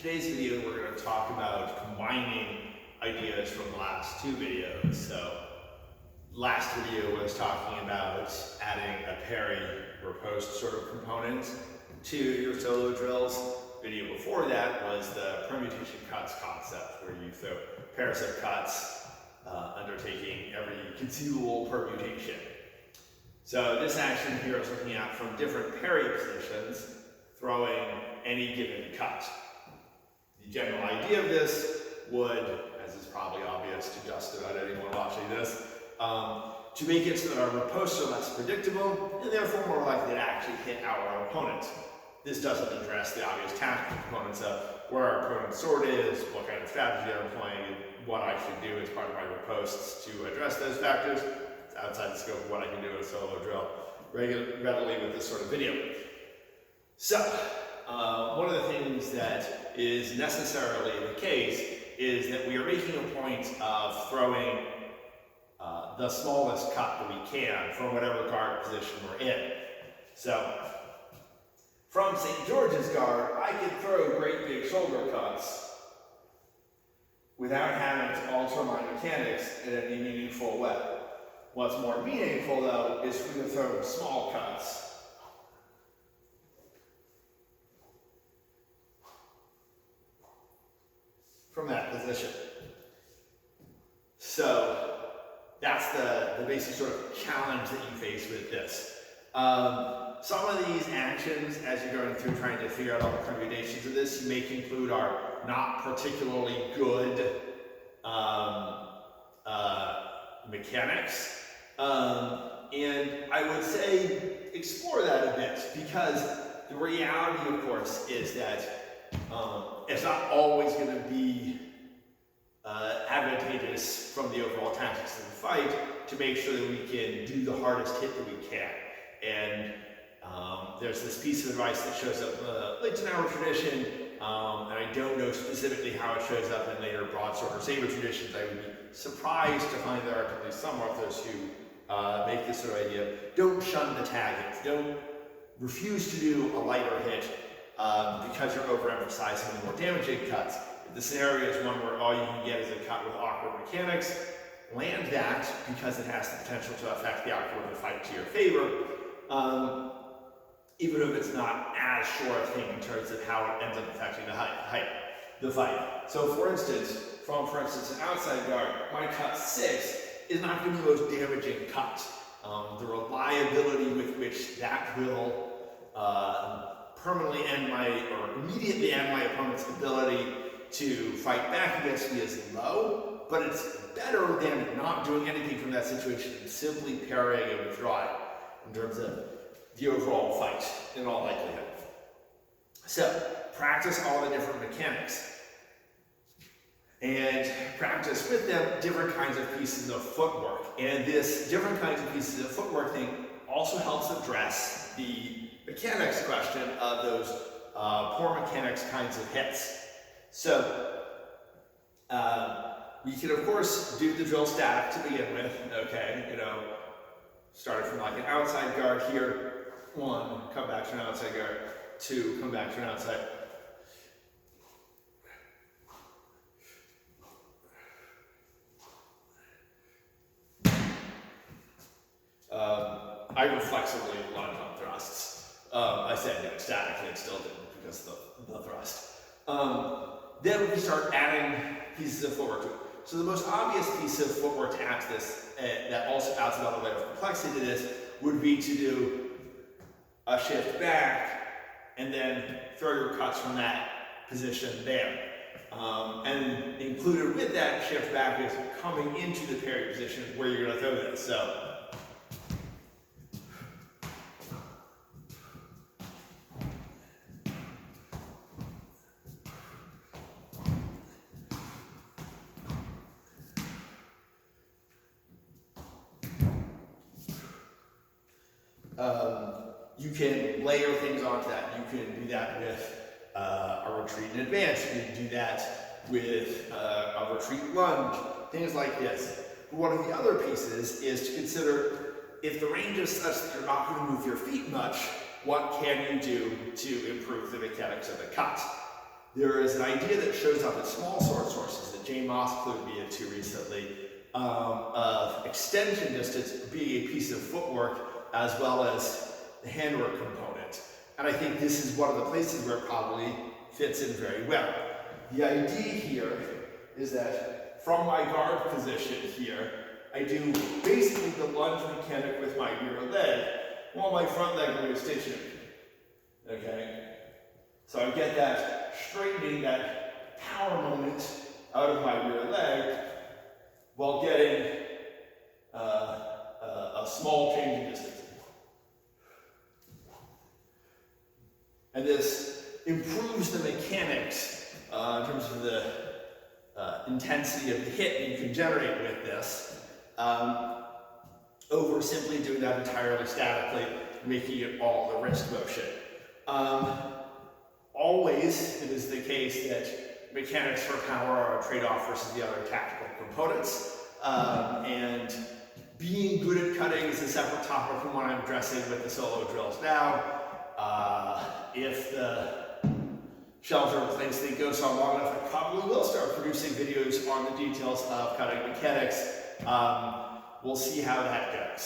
today's video, we're going to talk about combining ideas from the last two videos. So, last video was talking about adding a parry or post sort of component to your solo drills. Video before that was the permutation cuts concept, where you throw pairs of cuts, undertaking every conceivable permutation. So this action here is looking at from different parry positions, throwing any given cut. The general idea of this would, as is probably obvious to just about anyone watching this, to make it so that our riposte are less predictable and therefore more likely to actually hit our opponent. This doesn't address the obvious tactical components of where our opponent's sword is, what kind of strategy they're employing, and what I should do as part of my ripostes to address those factors. It's outside the scope of what I can do in a solo drill readily with this sort of video. So, one of the things that is necessarily the case is that we are making a point of throwing the smallest cut that we can from whatever guard position we're in. So, from St. George's guard, I can throw great big shoulder cuts without having to alter my mechanics in any meaningful way. What's more meaningful, though, is for me to throw small cuts from that position. So that's the basic sort of challenge that you face with this. Some of these actions, as you're going through trying to figure out all the permutations of this, you may conclude are not particularly good mechanics. And I would say explore that a bit, because the reality, of course, is that it's not always going to be advantageous from the overall tactics of the fight to make sure that we can do the hardest hit that we can. And there's this piece of advice that shows up in the late in our tradition, and I don't know specifically how it shows up in later broadsword or saber traditions. I would be surprised to find there are at least some authors who make this sort of idea. Don't shun the targets. Don't refuse to do a lighter hit because you're overemphasizing the more damaging cuts. If the scenario is one where all you can get is a cut with awkward mechanics, land that because it has the potential to affect the outcome of the fight to your favor. Even if it's not as sure a thing in terms of how it ends up affecting the fight. So for instance, an outside guard, my cut 6 is not going to be the most damaging cut. The reliability with which that will permanently end or immediately end my opponent's ability to fight back against me is low, but it's better than not doing anything from that situation and simply parrying and withdrawing in terms of the overall fight, in all likelihood. So, practice all the different mechanics. And practice with them different kinds of pieces of footwork. And this different kinds of pieces of footwork thing also helps address the mechanics question of those poor mechanics kinds of hits. So, we can of course do the drill static to begin with, okay, starting from like an outside guard here, 1, come back to an outside guard, 2, come back to an outside. I reflexively lunge on thrusts. I said do it statically, it still didn't because of the thrust. Then we can start adding pieces of footwork to it. So the most obvious piece of footwork to add to this, that also adds another layer of complexity to this, would be to do a shift back and then throw your cuts from that position there. And included with that shift back is coming into the parry position where you're going to throw this. So, you can layer things onto that. You can do that with a retreat in advance. You can do that with a retreat lunge, things like this. But one of the other pieces is to consider if the range is such that you're not going to move your feet much, what can you do to improve the mechanics of the cut? there is an idea that shows up in small sword sources that Jane Moss clued me into recently, of extension distance being a piece of footwork as well as the handwork component. And I think this is one of the places where it probably fits in very well. The idea here is that from my guard position here, I do basically the lunge mechanic with my rear leg while my front leg moves stationary. Okay? So I get that straightening, that power moment out of my rear leg while getting a small change in distance. And this improves the mechanics in terms of the intensity of the hit you can generate with this over simply doing that entirely statically, making it all the wrist motion. Always it is the case that mechanics for power are a trade-off versus the other tactical components. And being good at cutting is a separate topic from what I'm addressing with the solo drills now. If the shelves are in place, they go so long enough, I probably will start producing videos on the details of cutting mechanics. We'll see how that goes.